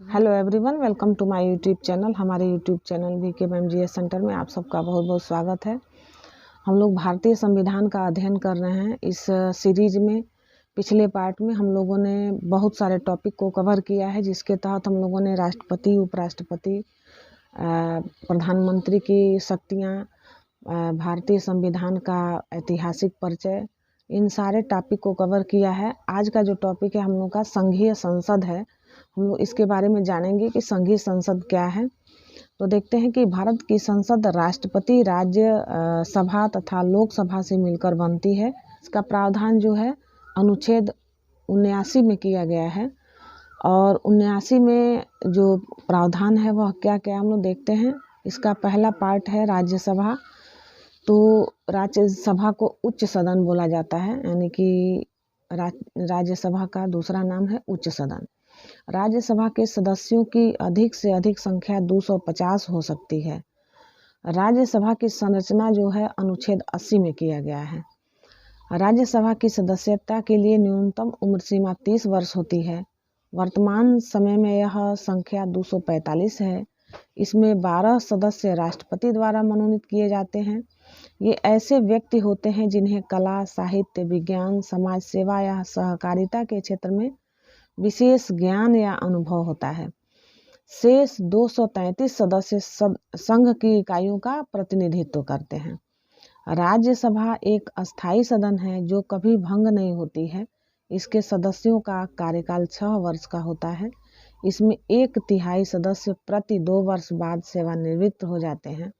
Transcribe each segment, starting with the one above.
Hello everyone, welcome to my YouTube channel. हमारे YouTube channel VK MGS centre में आप सबका बहुत बहुत स्वागत है। हम लोग भारतीय संविधान का अध्ययन कर रहे हैं। इस सीरीज में पिछले पार्ट में हम लोगों ने बहुत सारे टॉपिक को कवर किया है, जिसके तहत हम लोगों ने राष्ट्रपति, उपराष्ट्रपति, प्रधानमंत्री की शक्तियाँ, भारतीय संविधान का ऐतिहासिक परिचय, इन सारे टॉपिक को कवर किया है। आज का जो टॉपिक है हम लोग का संघीय संसद है। हम लोग इसके बारे में जानेंगे कि संघीय संसद क्या है। तो देखते हैं कि भारत की संसद राष्ट्रपति, राज्य सभा तथा लोकसभा से मिलकर बनती है। इसका प्रावधान जो है अनुच्छेद 79 में किया गया है। और 79 में जो प्रावधान है वह क्या क्या हम लोग देखते हैं। इसका पहला पार्ट है राज्यसभा। तो राज्यसभा को उच्च सदन बोला जाता है, यानी कि राज्यसभा का दूसरा नाम है उच्च सदन। राज्यसभा के सदस्यों की अधिक से अधिक संख्या 250 हो सकती है। राज्यसभा की संरचना जो है अनुच्छेद 80 में किया गया है। राज्यसभा की सदस्यता के लिए न्यूनतम उम्र सीमा 30 वर्ष होती है। वर्तमान समय में यह संख्या 245 है। इसमें 12 सदस्य राष्ट्रपति द्वारा मनोनीत किए जाते हैं। ये ऐसे व्यक्ति होते हैं जिन्हें कला, साहित्य, विज्ञान, समाज सेवा या सहकारिता के क्षेत्र में विशेष ज्ञान या अनुभव होता है। शेष 233 सदस्य संघ की इकाइयों का प्रतिनिधित्व करते हैं। राज्यसभा एक अस्थायी सदन है जो कभी भंग नहीं होती है। इसके सदस्यों का कार्यकाल 6 वर्ष का होता है। इसमें 1/3 सदस्य प्रति 2 वर्ष बाद सेवानिवृत्त हो जाते हैं।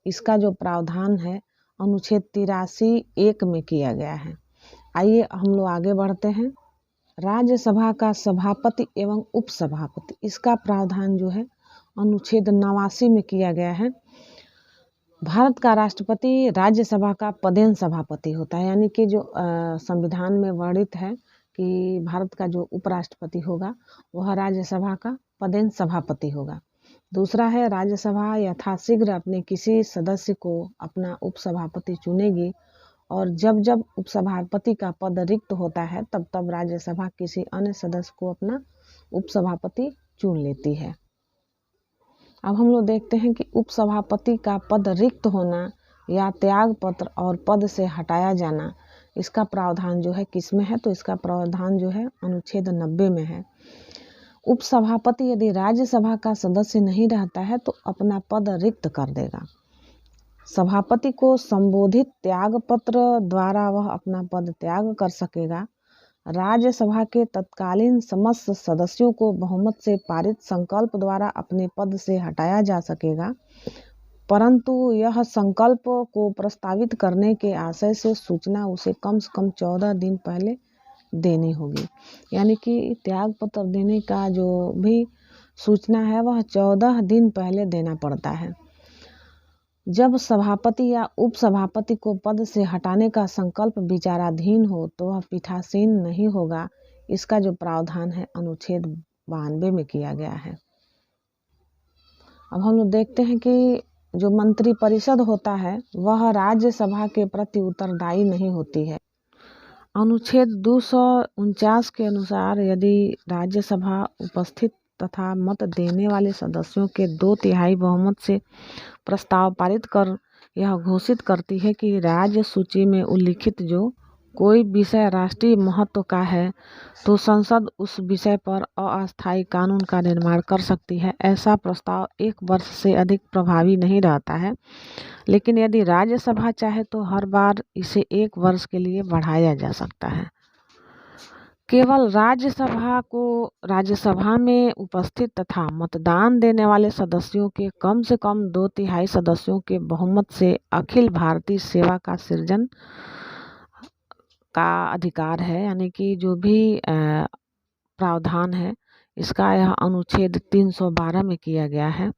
इसका जो प्रावधान है अनुच्छेद 83(1) में किया गया है। आइए हम लोग आगे बढ़ते हैं। राज्यसभा का सभापति एवं उपसभापति, इसका प्रावधान जो है अनुच्छेद 89 में किया गया है। भारत का राष्ट्रपति राज्यसभा का पदेन सभापति होता है, यानी कि जो संविधान में वर्णित है कि भारत का जो उपराष्ट्रपति होगा वह राज्यसभा का पदेन सभापति होगा। दूसरा है राज्यसभा यथाशीघ्र अपने किसी सदस्य को अपना उपसभापति चुनेगी, और जब जब उपसभापति का पद रिक्त होता है तब तब राज्यसभा किसी अन्य सदस्य को अपना उपसभापति चुन लेती है। अब हम लोग देखते हैं कि उपसभापति का पद रिक्त होना या त्याग पत्र और पद से हटाया जाना, इसका प्रावधान जो है किस में है, तो इसका प्रावधान जो है अनुच्छेद 90 में है। उपसभापति यदि राज्यसभा का सदस्य नहीं रहता है तो अपना पद रिक्त कर देगा। सभापति को संबोधित त्याग पत्र द्वारा वह अपना पद त्याग कर सकेगा। राज्यसभा के तत्कालीन समस्त सदस्यों को बहुमत से पारित संकल्प द्वारा अपने पद से हटाया जा सकेगा, परंतु यह संकल्प को प्रस्तावित करने के आशय से सूचना उसे कम से कम 14 दिन पहले देनी होगी। यानी कि त्याग पत्र देने का जो भी सूचना है वह 14 दिन पहले देना पड़ता है। जब सभापति या उपसभापति को पद से हटाने का संकल्प विचाराधीन हो तो वह पीठासीन नहीं होगा। इसका जो प्रावधान है अनुच्छेद 92 में किया गया है। अब हम लोग देखते हैं कि जो मंत्री परिषद होता है वह राज्यसभा के प्रति उत्तरदायी नहीं होती है। अनुच्छेद 249 के अनुसार यदि राज्यसभा उपस्थित तथा मत देने वाले सदस्यों के 2/3 बहुमत से प्रस्ताव पारित कर यह घोषित करती है कि राज्य सूची में उल्लिखित जो कोई विषय राष्ट्रीय महत्व का है तो संसद उस विषय पर अस्थायी कानून का निर्माण कर सकती है। ऐसा प्रस्ताव 1 वर्ष से अधिक प्रभावी नहीं रहता है, लेकिन यदि राज्यसभा चाहे तो हर बार इसे 1 वर्ष के लिए बढ़ाया जा सकता है। केवल राज्यसभा में उपस्थित तथा मतदान देने वाले सदस्यों के कम से कम 2/3 सदस्यों के बहुमत से अखिल भारतीय सेवा का सृजन का अधिकार है। यानी कि जो भी प्रावधान है इसका यह अनुच्छेद 312 में किया गया है।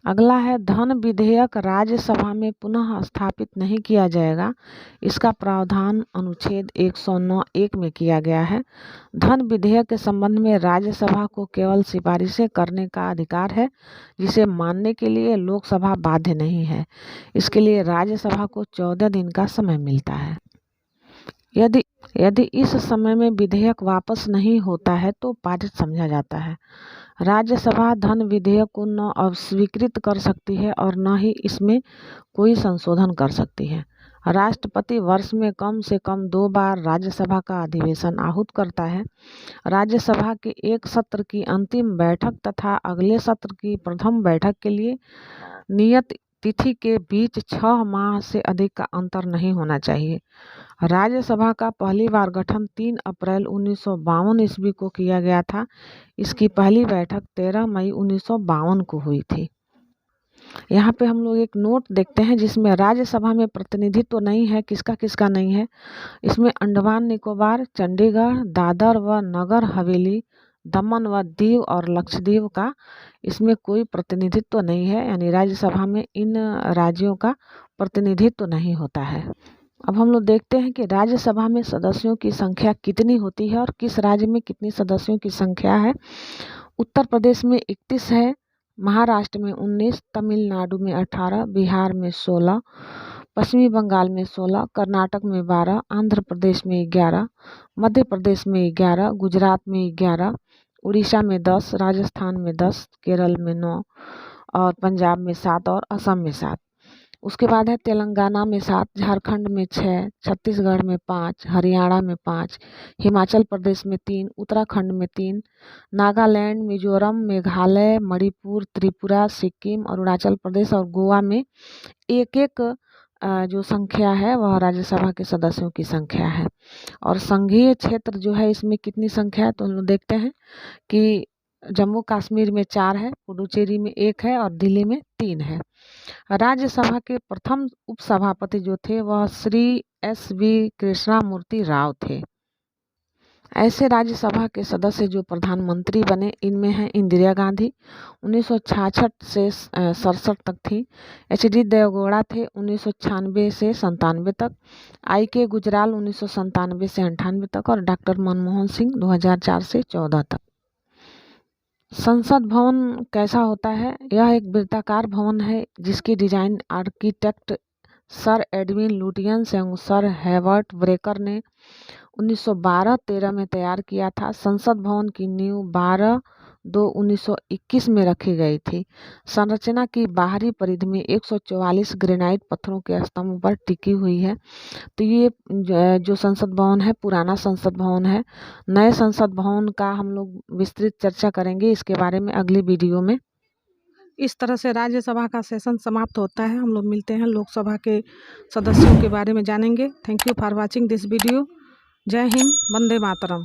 अगला है धन विधेयक राज्यसभा में पुनः स्थापित नहीं किया जाएगा। इसका प्रावधान अनुच्छेद 109(1) में किया गया है। धन विधेयक के संबंध में राज्यसभा को केवल सिफारिशें करने का अधिकार है, जिसे मानने के लिए लोकसभा बाध्य नहीं है। इसके लिए राज्यसभा को 14 दिन का समय मिलता है। यदि यदि इस समय में विधेयक वापस नहीं होता है तो पारित समझा जाता है। राज्यसभा धन विधेयक को न अस्वीकृत कर सकती है और न ही इसमें कोई संशोधन कर सकती है। राष्ट्रपति वर्ष में कम से कम 2 बार राज्यसभा का अधिवेशन आहूत करता है। राज्यसभा के एक सत्र की अंतिम बैठक तथा अगले सत्र की प्रथम बैठक के लिए नियत तिथि के बीच 6 माह से अधिक का अंतर नहीं होना चाहिए। राज्यसभा का पहली बार गठन 3 अप्रैल 1952 ईस्वी को किया गया था। इसकी पहली बैठक 13 मई 1952 को हुई थी। यहाँ पे हम लोग एक नोट देखते हैं जिसमें राज्यसभा में प्रतिनिधित्व तो नहीं है, किसका किसका नहीं है। इसमें अंडमान निकोबार, चंडीगढ़, दादर व नगर हवेली, दमन व दीव और लक्षद्वीप का इसमें कोई प्रतिनिधित्व तो नहीं है, यानी राज्यसभा में इन राज्यों का प्रतिनिधित्व तो नहीं होता है। अब हम लोग देखते हैं कि राज्यसभा में सदस्यों की संख्या कितनी होती है और किस राज्य में कितनी सदस्यों की संख्या है। उत्तर प्रदेश में 31 है, महाराष्ट्र में 19, तमिलनाडु में 18, बिहार में 16, पश्चिमी बंगाल में 16, कर्नाटक में 12, आंध्र प्रदेश में 11, मध्य प्रदेश में 11, गुजरात में 11, उड़ीसा में 10, राजस्थान में 10, केरल में 9 और पंजाब में 7 और असम में 7। उसके बाद है तेलंगाना में 7, झारखंड में 6, छत्तीसगढ़ में 5, हरियाणा में 5, हिमाचल प्रदेश में 3, उत्तराखंड में 3, नागालैंड, मिजोरम, मेघालय, मणिपुर, त्रिपुरा, सिक्किम, अरुणाचल प्रदेश और गोवा में एक एक जो संख्या है वह राज्यसभा के सदस्यों की संख्या है। और संघीय क्षेत्र जो है इसमें कितनी संख्या है तो हम लोग देखते हैं कि जम्मू कश्मीर में 4 है, पुडुचेरी में 1 है और दिल्ली में 3 है। राज्यसभा के प्रथम उपसभापति जो थे वह श्री SV कृष्णामूर्ति राव थे। ऐसे राज्यसभा के सदस्य जो प्रधानमंत्री बने इनमें हैं इंदिरा गांधी 1966 से 67 तक थी, HD देवगौड़ा थे 1996 से 97 तक, IK गुजराल 1997 से 98 तक और डॉक्टर मनमोहन सिंह 2004 से 14 तक। संसद भवन कैसा होता है? यह एक वृत्ताकार भवन है जिसकी design architect sir Edwin Lutyens एवं सर हेवर्ट ब्रेकर ने 1912-13 में तैयार किया था। संसद भवन की नींव 12/2/1921 में रखी गई थी। संरचना की बाहरी परिधि में 144 ग्रेनाइट पत्थरों के स्तंभ पर टिकी हुई है। तो ये जो संसद भवन है पुराना संसद भवन है। नए संसद भवन का हम लोग विस्तृत चर्चा करेंगे इसके बारे में अगली वीडियो में। इस तरह से राज्यसभा का सेशन समाप्त होता है। हम लोग मिलते हैं लोकसभा के सदस्यों के बारे में जानेंगे। Thank you for watching this video. जय हिंद, वंदे मातरम।